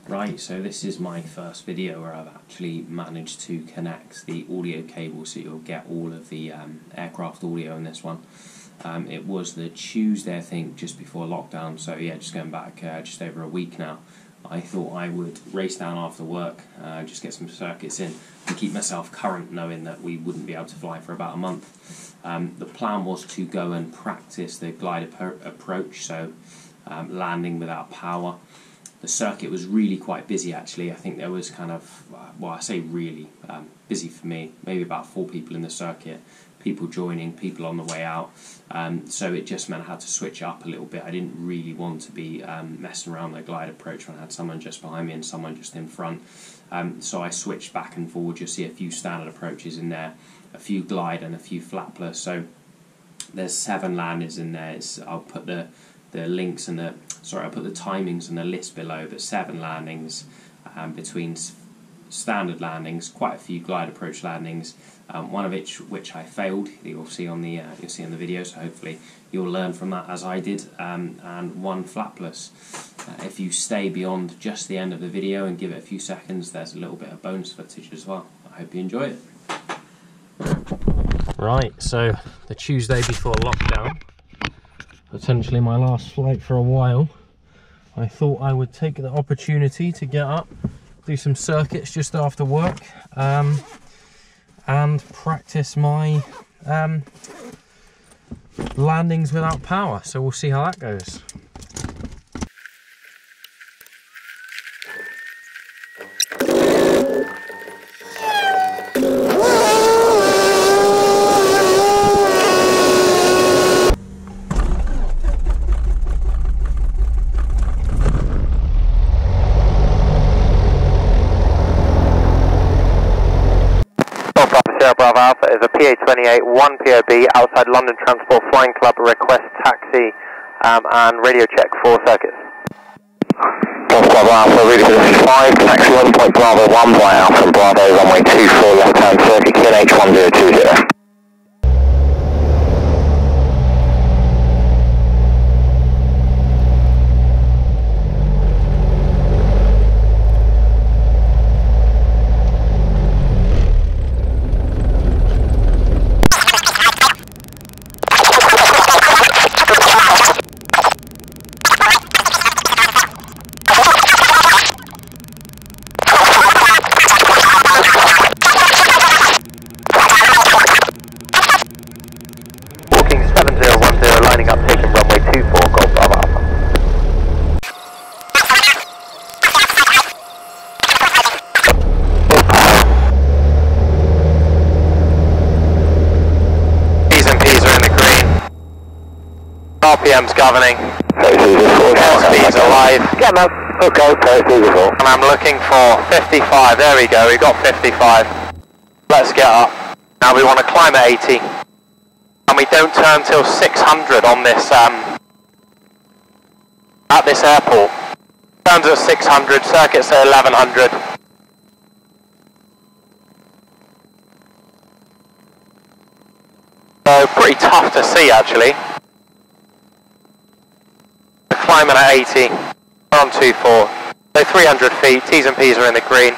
Right, so this is my first video where I've actually managed to connect the audio cable so you'll get all of the aircraft audio in this one. It was the Tuesday, I think, just before lockdown, so yeah, just going back just over a week now. I thought I would race down after work, just get some circuits in and keep myself current, knowing that we wouldn't be able to fly for about a month. The plan was to go and practice the glide approach, so landing without power. The circuit was really quite busy actually. I think there was kind of, well, I say really busy for me, maybe about 4 people in the circuit, people joining, people on the way out, so it just meant I had to switch up a little bit. I didn't really want to be messing around the glide approach when I had someone just behind me and someone just in front, so I switched back and forward. You'll see a few standard approaches in there, a few glide and a few flapless, so there's 7 landings in there. I'll put the links and I'll put the timings and the list below, but 7 landings between standard landings, quite a few glide approach landings, one of which I failed. You'll see on the video, so hopefully you'll learn from that as I did, and 1 flapless. If you stay beyond just the end of the video and give it a few seconds, there's a little bit of bonus footage as well. I hope you enjoy it. Right, so the Tuesday before lockdown, potentially my last flight for a while, I thought I would take the opportunity to get up, do some circuits just after work, and practice my landings without power. So we'll see how that goes. Bravo Alpha is a PA28, 1 POB outside London Transport Flying Club, request taxi and radio check for circuits. Bravo Alpha, ready for this 5, taxi 1 Bravo 1 by Alpha Bravo, runway 24, left hand circuit, QNH 1020. RPM's governing, airspeed's alive, get them, okay, beautiful. And I'm looking for 55, there we go, we've got 55. Let's get up. Now we want to climb at 80, and we don't turn till 600 on this, at this airport. Turns at 600, circuits at 1100. So pretty tough to see actually. Climbing at 80, we're on 24, so 300 feet, T's and P's are in the green.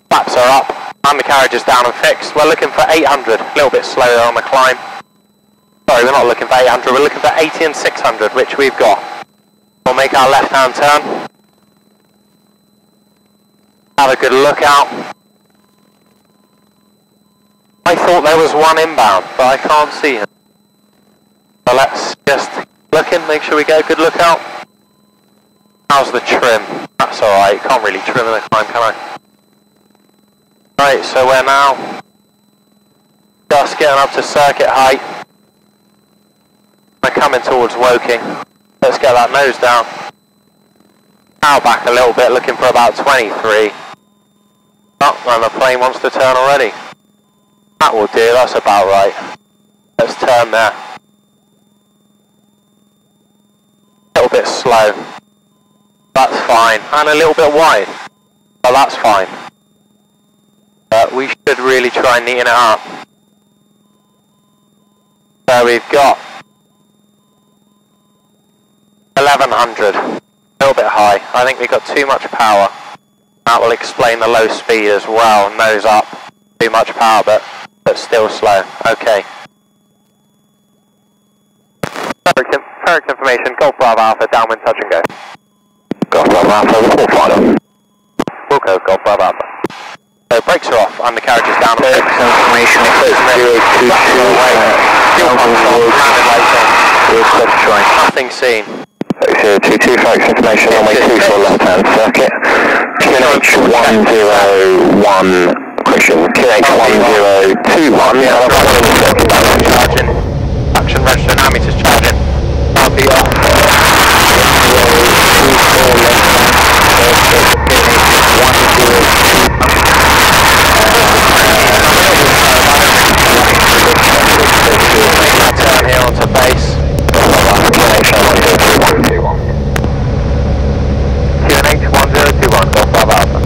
Flaps are up, and the carriage is down and fixed. We're looking for 800, a little bit slower on the climb. Sorry, we're not looking for 800, we're looking for 80 and 600, which we've got. We'll make our left hand turn. Have a good look out. I thought there was 1 inbound, but I can't see him. So let's just look in, make sure we get a good look out. How's the trim? That's alright, can't really trim in the climb, can I? Right, so we're now just getting up to circuit height. We're coming towards Woking. Let's get that nose down. Now back a little bit, looking for about 23. Oh, and the plane wants to turn already. That will do, that's about right. Let's turn there. A little bit slow, that's fine, and a little bit wide, well that's fine, but we should really try and neaten it up. So we've got 1100, a little bit high. I think we got too much power. That will explain the low speed as well. Nose up, too much power, but still slow. Okay. Fairoaks information, Golf Bravo Alpha, downwind, touch and go. Golf Bravo Alpha, full final. We'll go, Golf Bravo Alpha. So brakes are off, undercarriage is down. Fairoaks information, nothing seen. 022, Fairoaks information, runway 24 left hand circuit. QH101, question, QH1021, charging. Action register and ammeters charging. RP off. Turn here onto base. QNH1021, Golf Bravo Alpha.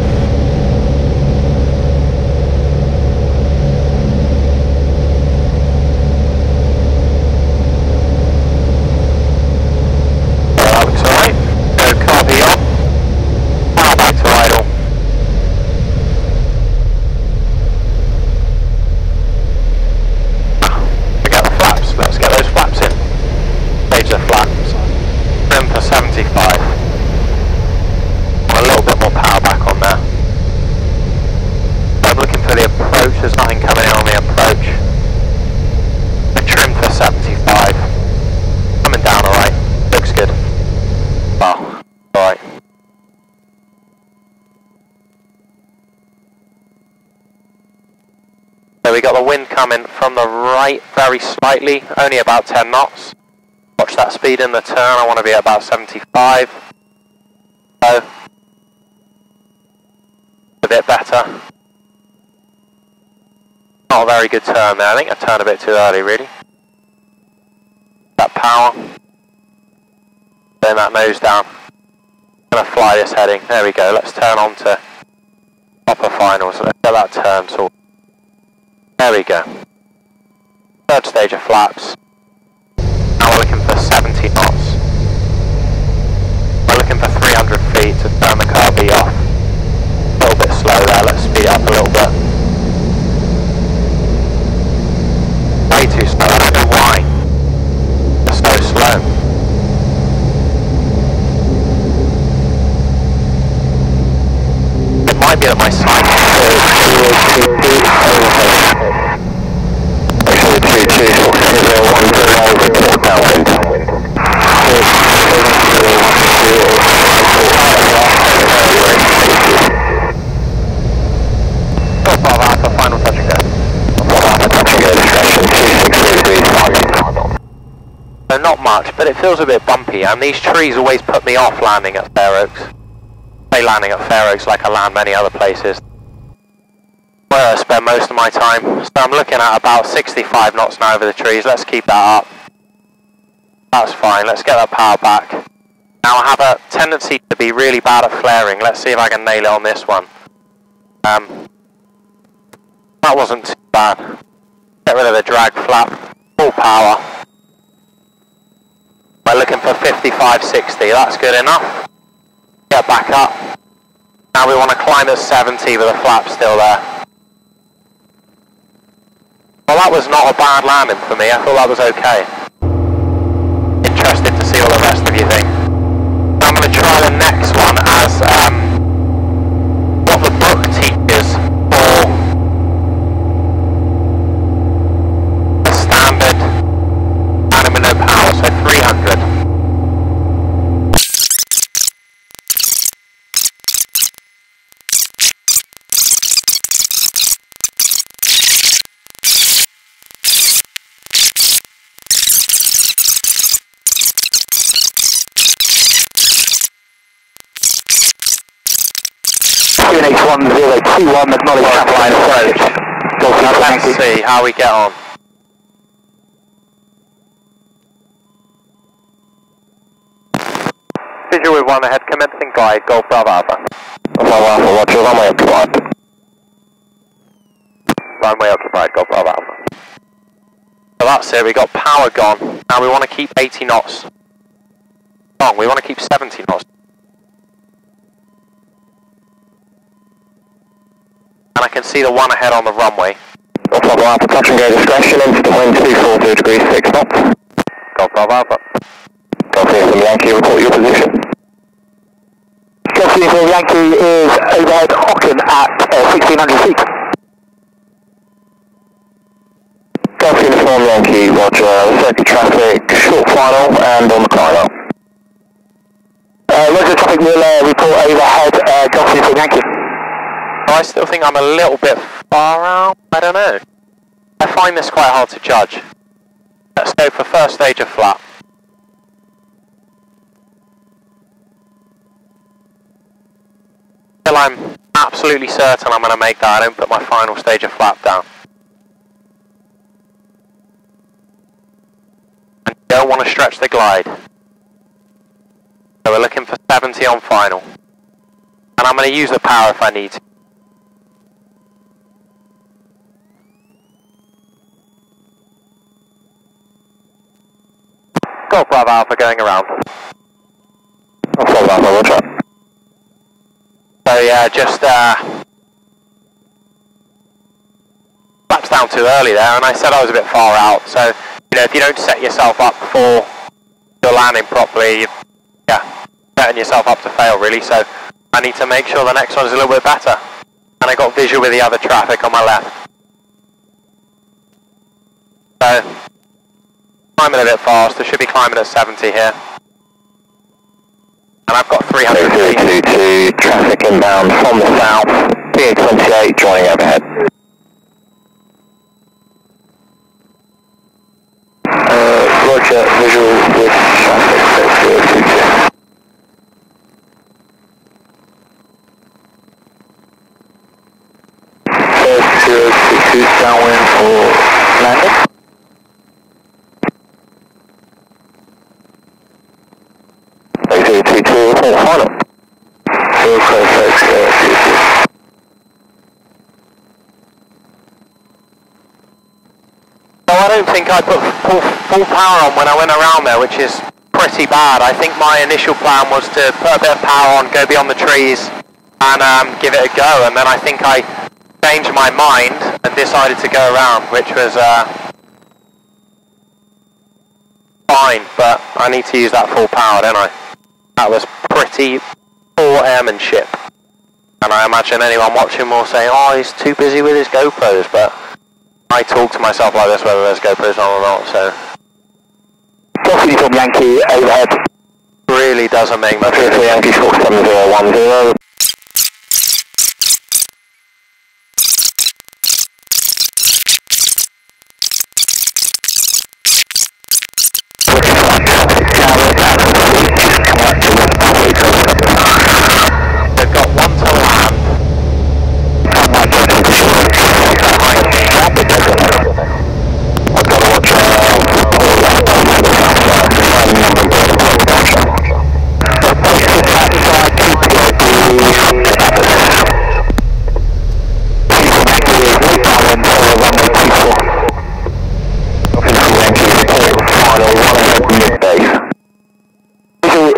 So we got the wind coming from the right very slightly, only about 10 knots. Watch that speed in the turn, I want to be at about 75. So, a bit better. Not a very good turn there, I think I turned a bit too early really. That power. Then that nose down. I'm going to fly this heading, there we go, let's turn on to upper finals, let's get that turn sorted. There we go. Third stage of flaps. Now we're looking for 70 knots. We're looking for 300 feet to turn the car B off. A little bit slow there, let's speed it up a little bit. Way too slow, I don't know why. It's so slow. It might be that my sight is So not much, but it feels a bit bumpy, and these trees always put me off landing at Fairoaks. I landing at Fairoaks like I land many other places, where I spend most of my time. So I'm looking at about 65 knots now over the trees. Let's keep that up. That's fine, let's get that power back. Now I have a tendency to be really bad at flaring. Let's see if I can nail it on this one. That wasn't too bad. Get rid of the drag flap, full power. We're looking for 55, 60, that's good enough. Get back up. Now we want to climb at 70 with the flap still there. Well, that was not a bad landing for me, I thought that was okay. Interested to see what the rest of you think. I'm going to try the next one as what the book teaches for a standard landing with no power, so 300. QNH1021, acknowledge line approach. Let's see how we get on. Visual with one ahead, commencing glide, Golf Bravo Alpha. Bravo Alpha, roger, runway occupied. Runway occupied, Golf Bravo Alpha. So that's it, we got power gone. Now we want to keep 80 knots. We want to keep 70 knots. can see the one ahead on the runway. Golf Bravo Alpha, touch and go discretion, instant wind 240 degrees 6 knots. Golf Bravo Alpha. Golf Uniform Yankee, report your position. Golf Uniform Yankee is overhead Hocken at 1600 feet. Golf Uniform Yankee, roger, circuit traffic, short final and on the corridor. Roger traffic will report overhead Golf Uniform Yankee. I still think I'm a little bit far out, I don't know. I find this quite hard to judge. Let's go for first stage of flap. Till I'm absolutely certain I'm going to make that, I don't put my final stage of flap down. And you don't want to stretch the glide. So we're looking for 70 on final. And I'm going to use the power if I need to. Golf Bravo Alpha going around. Golf Bravo Alpha, roger. So yeah, just flaps down too early there, and I said I was a bit far out. So you know, if you don't set yourself up for your landing properly, yeah, setting yourself up to fail really. So I need to make sure the next one is a little bit better. And I got visual with the other traffic on my left. So climbing a bit faster, should be climbing at 70 here. And I've got 300 feet. 022, traffic inbound from the south, BA28 joining overhead. Roger, visual with traffic, 022. First 022 downwind for landing. Final. So I don't think I put full power on when I went around there, which is pretty bad. I think my initial plan was to put a bit of power on, go beyond the trees, and give it a go. And then I think I changed my mind and decided to go around, which was fine. But I need to use that full power, don't I? That was pretty poor airmanship. And I imagine anyone watching will say, oh, he's too busy with his GoPros, but I talk to myself like this whether there's GoPros on or not, so... Golf Uniform Yankee overhead. Really doesn't make much difference. Yankee 47010. They've got one to land. I've got to watch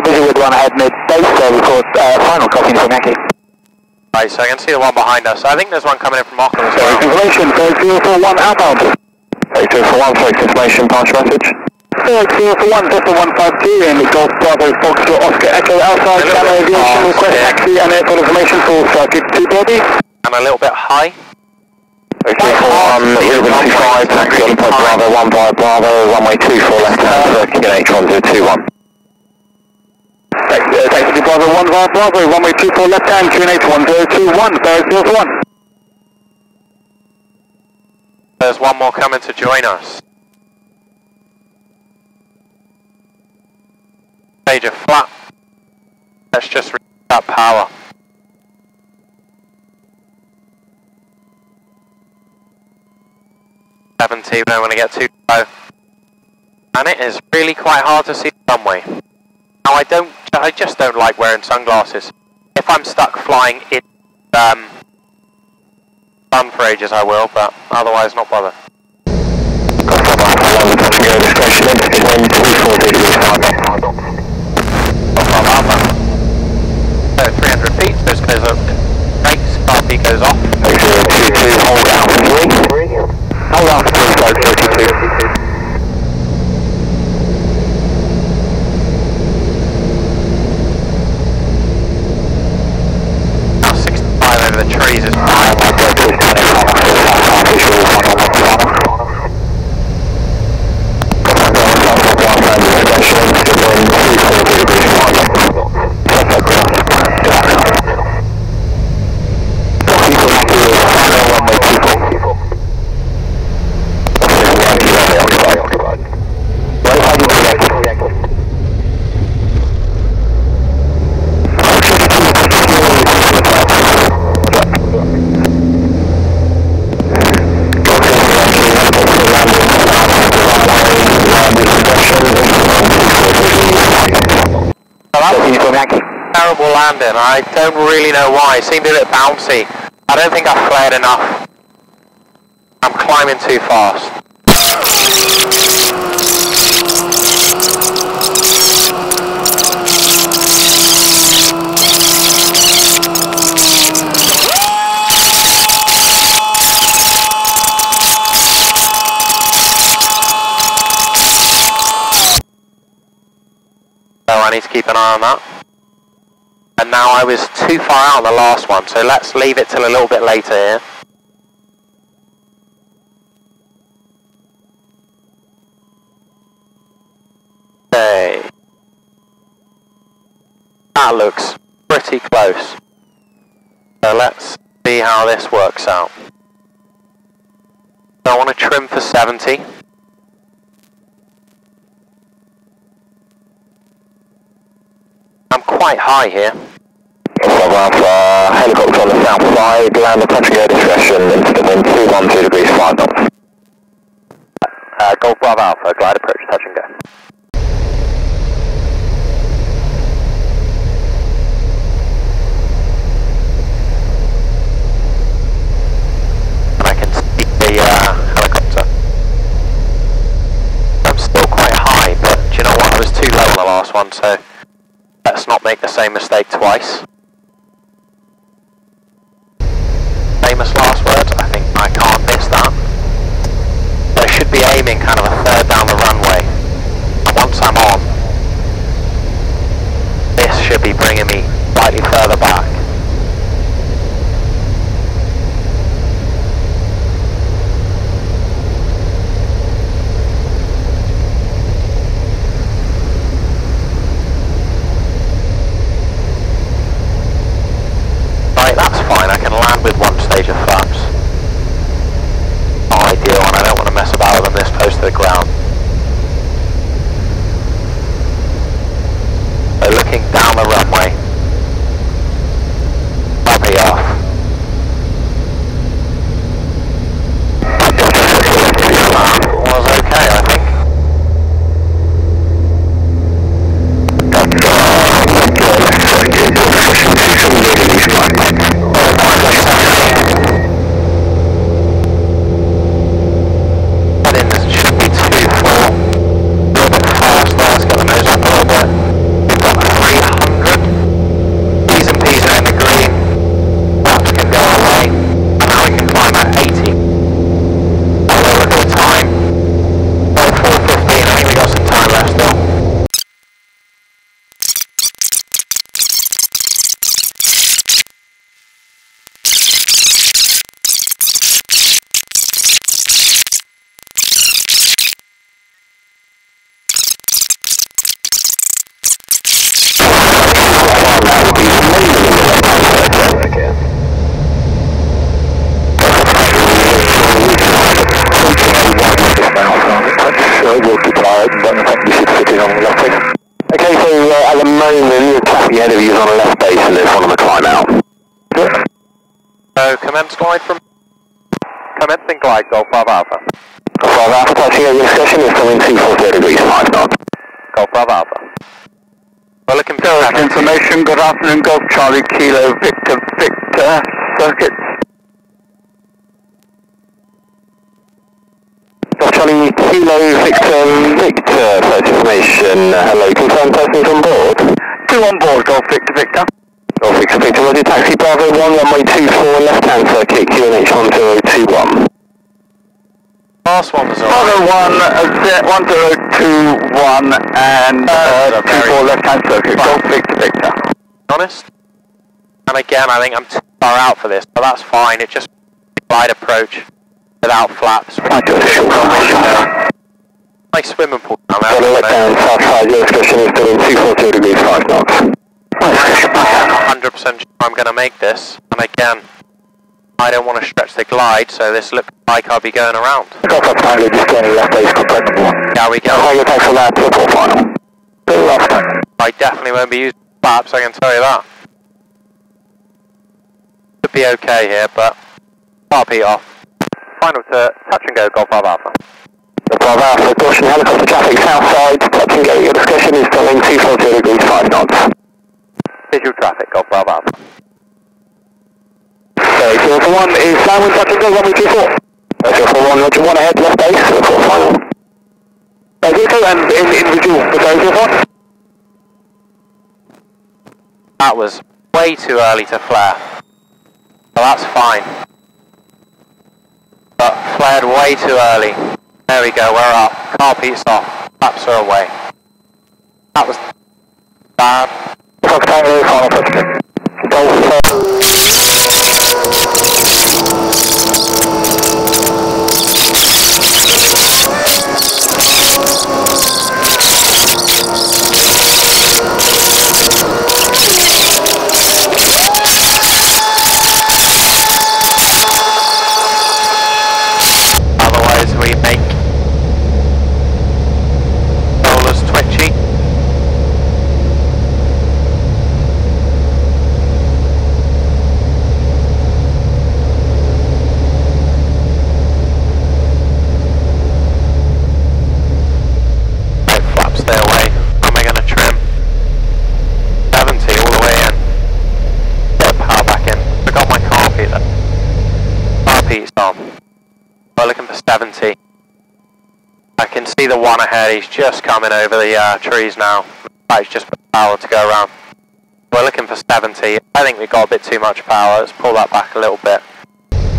Visual ahead mid-base, so record final Golf Uniform Yankee. Right, so I can see the one behind us. I think there's one coming in from Auckland as well. Information, 041 outbound. 041, sorry, information, departure message. 041, Delta 152 in Golf Bravo Foxtrot Oscar Echo outside, Channel Aviation, request taxi and airport information for circuit 2 body. And a little bit high. 041, 025, taxi on Bravo 1 by Bravo, runway 24 left hand, circuit H1021. Taxi to Bravo 1 via Bravo, runway 24 left hand, QNH 1021, Fairoaks 01. There's one more coming to join us. Stage of flap. Let's just reach that power. We don't want to get too low. And it is really quite hard to see the runway. Now I just don't like wearing sunglasses. If I'm stuck flying in sun for ages I will, but otherwise not bother. So 300 feet, so this goes up, brakes, car P goes off. Terrible landing. I don't really know why. It seemed a bit bouncy. I don't think I flared enough. I'm climbing too fast. So I need to keep an eye on that. And now I was too far out on the last one, so let's leave it till a little bit later here. Okay. That looks pretty close. So let's see how this works out. So I want to trim for 70. I'm quite high here. Alpha, helicopter on the south side, land the touch and go discretion, instant wind 212 degrees 5 knots. Golf Bravo Alpha, glide approach, touch and go. And I can see the helicopter. I'm still quite high, but do you know what, I was too low on the last one, so let's not make the same mistake twice. Famous last words, I think I can't miss that. I should be aiming kind of a third down the runway. And once I'm on, this should be bringing me slightly further back. Right, that's fine, I can land with one stage of flaps. Not ideal, and I don't want to mess about with them this close to the ground. So looking down the runway. Puppy off. Was okay, I think. Okay, so at the moment, the traffic ahead of you is on the left base and there's one on the climb out. So commence glide from... Commencing glide, Golf Bravo Alpha. Golf Bravo Alpha, touching at your discretion is coming 240 degrees 5 knots. Golf Bravo Alpha. Well, looking for information, good afternoon, Golf Charlie Kilo Victor Victor circuits. Golf Charlie Kilo Victor Victor, first information. Hello, confirmed persons on board? 2 on board, Golf Victor Victor. Golf Victor Victor, Roger, taxi Bravo 1, runway 24, left hand circuit, QNH 1021. Last one was Bravo 1021 and 24 left hand circuit, Golf Victor Victor. Honest? And again, I think I'm too far out for this, but that's fine, it just glide approach without flaps. Nice swimming pool down there. Got a let down south side, your discretion is doing 240 degrees 5 knots. 100% sure I'm going to make this, and again, I don't want to stretch the glide, so this looks like I'll be going around. Got that pilot just getting left base compatible. There we go. How you take for that triple final? Good luck. I definitely won't be using flaps, I can tell you that. Should be okay here, but I'll be off. Final to touch and go, Golf Bravo Alpha. Golf Bravo Alpha, caution helicopter traffic south side, touch and go, your discretion is telling 240 degrees 5 knots. Visual traffic, Golf Bravo Alpha. Sorry, 241 is downwind touching go, 124. 241, Roger 1 ahead, left base, 245. Vehicle and individual, sorry, 241. That was way too early to flare. So that's fine. But flared way too early. There we go, we're up. Car peats off. Flaps are away. That was bad. Fox Tango, final touchdown. Golf. Otherwise we make rollers twitchy. Right, flaps stay away. How am I going to trim? 70 all the way in. Get power back in. Forgot my carpet. Carpet's on. We're looking for 70. I can see the one ahead, he's just coming over the trees now. He's just put power to go around. We're looking for 70. I think we've got a bit too much power, let's pull that back a little bit.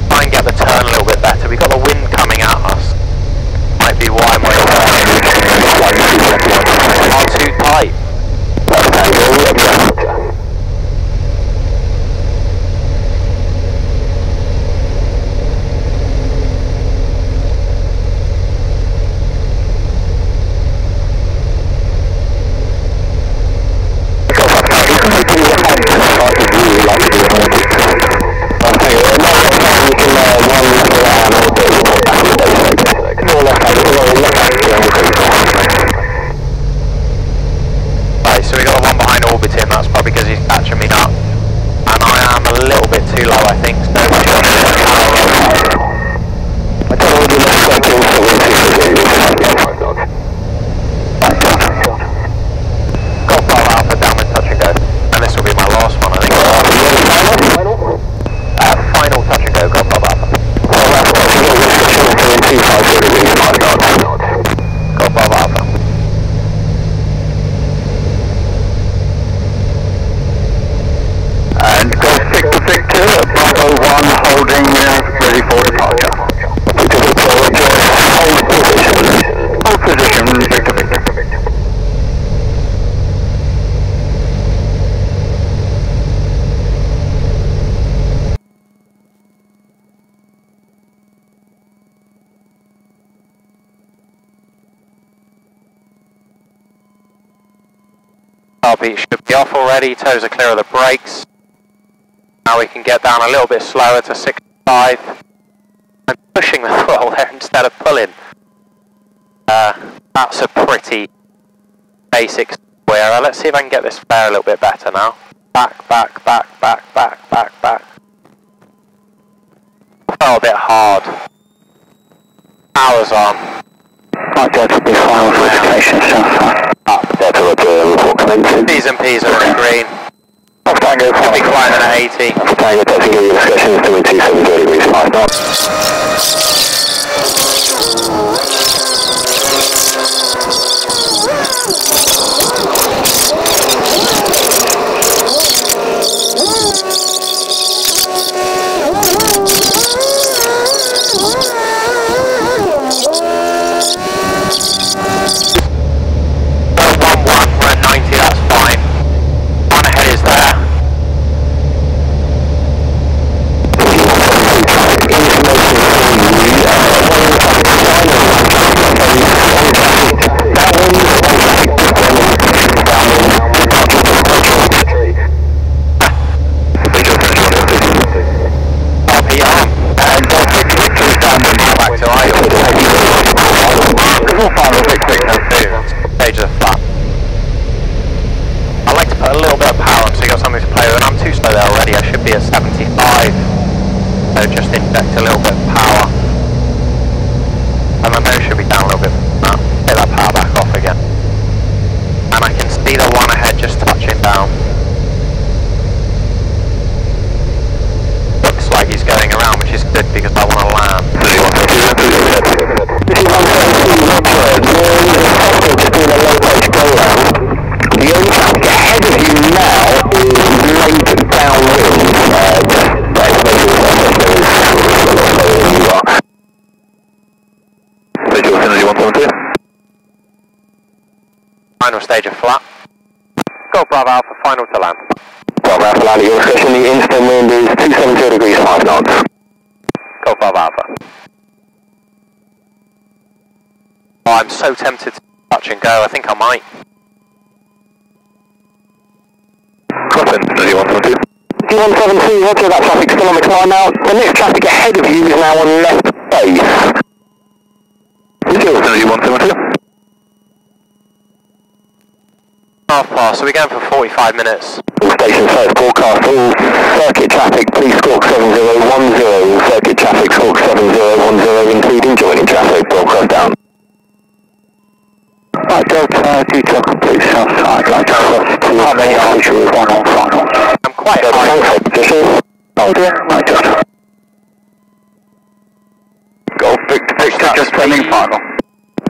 Try and get the turn a little bit better. We've got the wind coming at us. Might be why my are too tight. Right, so we got the one behind orbiting, that's probably because he's catching me up. And I am a little bit too low, I think, so we should get power on. I don't know whether that's something for Golf Bravo Alpha, downwind touch and go. And this will be my last one, I think. Final touch and go, Golf Bravo Alpha. Golf Bravo Alpha. And Golf Victor Victor, Bravo 1 holding ready for departure. Hold position, Victor Victor. Heartbeat should be off already, toes are clear of the brakes. Now we can get down a little bit slower to 65. I'm pushing the throttle there instead of pulling. That's a pretty basic square. Let's see if I can get this flare a little bit better now. Back, back, back, back, back, back, back. Felt a bit hard. Power's on. Right, Delta be final for education, South side. Up, Delta report commencing. P's and P's are in green. Off Tango, Should be climbing at 80. Off Tango, Delta give you discussions doing 270 degrees, 5 knots. We're at 90, that's fine. One ahead is there. Stage of the flap. I like to put a little bit of power on so you got something to play with, and I'm too slow there already. I should be at 75. So just inject a little bit of power. And my nose should be down a little bit. Get that power back off again. And I can see the one ahead just touching down. Final stage of flap. Go Bravo Alpha, final to land. Bravo Alpha land at your discretion, the instant wind is 270 degrees 5 knots. Go Bravo Alpha. Oh, I'm so tempted to touch and go, I think I might. Crossing, D172. D172, roger, that traffic still on the climb now. The next traffic ahead of you is now on left base. D172. Half past, so we're going for 45 minutes. All stations first broadcast, all circuit traffic, please squawk 7010. All circuit traffic, squawk 7010, including joining traffic, broadcast down. Right, Delta, detail complete south side, right across to how many hours you one on final? I'm quite high. Position. Hold in, right Delta. Golf Victor, just pending final.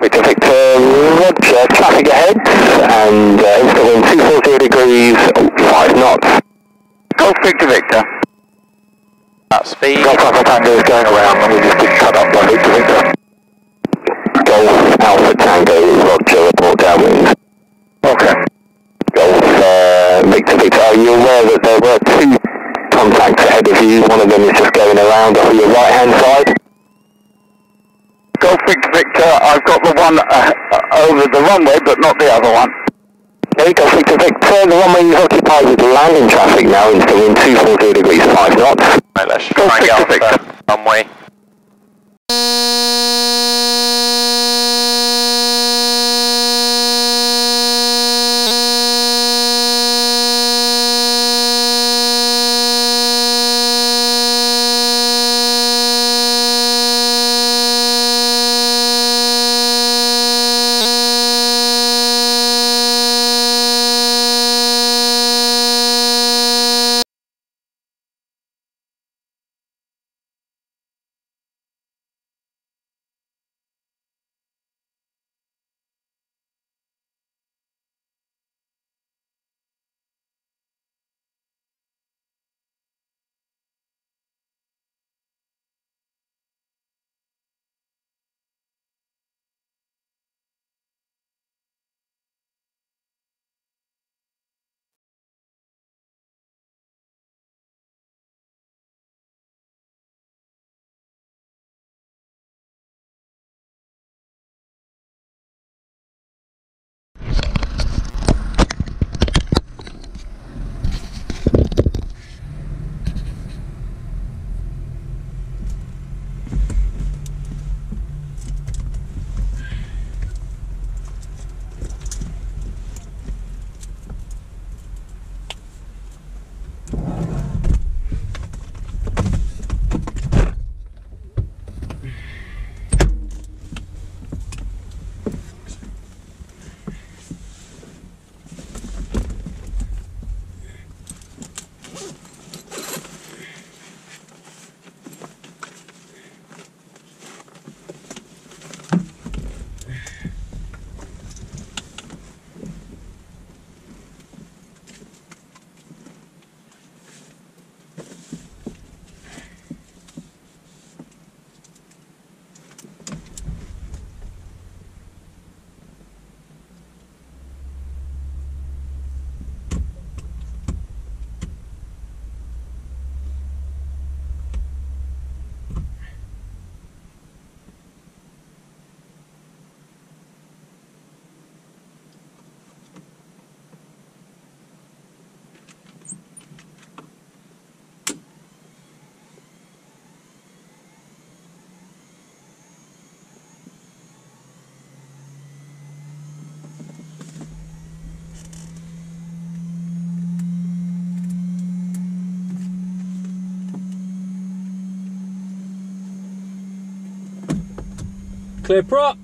Victor Victor, roger, traffic ahead, and instant wind 240 degrees, 5 knots. Golf Victor Victor. That speed. Golf Alpha Tango is going around, and we just get cut up by Victor Victor. Golf Alpha Tango, roger, report downwind. Okay. Golf Victor Victor, are you aware that there were 2 contacts ahead of you? One of them is just going around off your right hand side. Golf Victor Victor, I've got the one over the runway, but not the other one. Okay, Golf Victor Victor, the runway is occupied with landing traffic now, instant wind 240 degrees 5 knots. Right, let's try and get off the runway. Clear prop.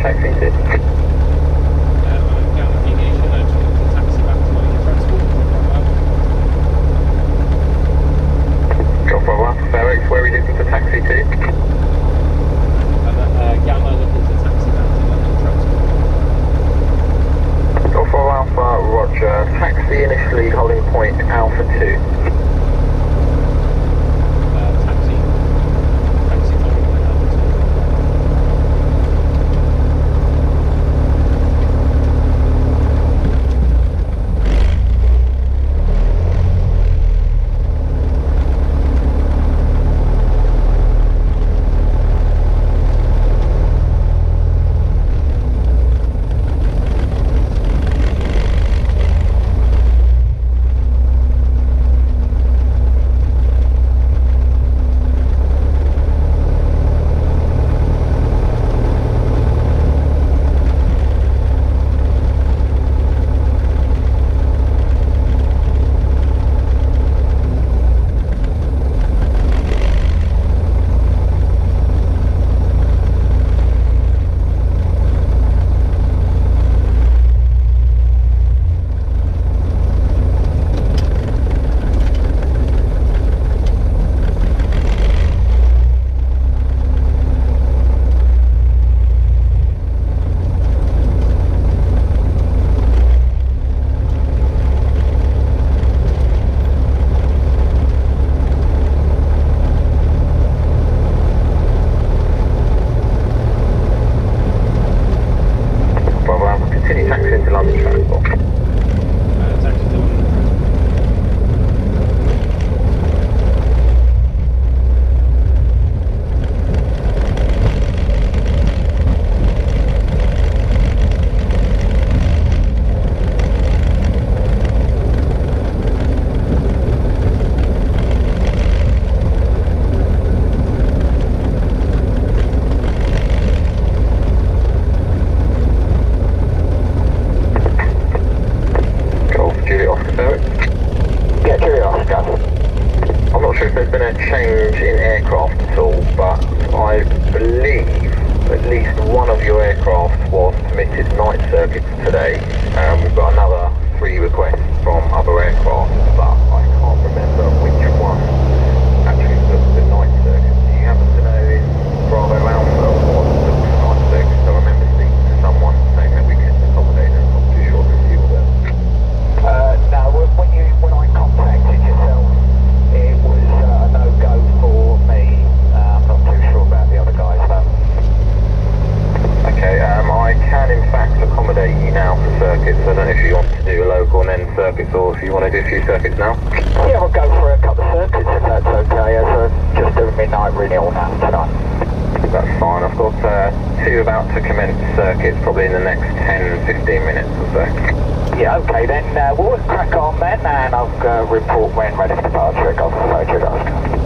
taxi to? GoPro Hero5 Fairoaks, where are we looking to taxi to? Gamma looking to taxi back to London Transport. GoPro Hero5, roger. Taxi initially holding point Alpha 2. Change in aircraft at all, but I believe at least one of your aircraft was permitted night circuits today. We've got another 3 requests from other aircraft, but I can't remember which one actually took the night circuit. Do you happen to know if Bravo Alpha was took the night circuit? I remember speaking to someone saying that we could accommodate them. I'm not too sure if you were there. No, when I contacted yourself, it was a no-go for me. I'm not too sure about the other guys, though. Okay, I can in fact accommodate you now for circuits. I don't know if you want to do a local and then circuits, or if you want to do a few circuits now. Yeah, we'll go for a couple of circuits if that's okay, as just a midnight renewal now tonight. That's fine. I've got 2 about to commence circuits probably in the next 10-15 minutes or so. Yeah, okay then, we'll crack on then, and I'll report when ready for departure. Go for the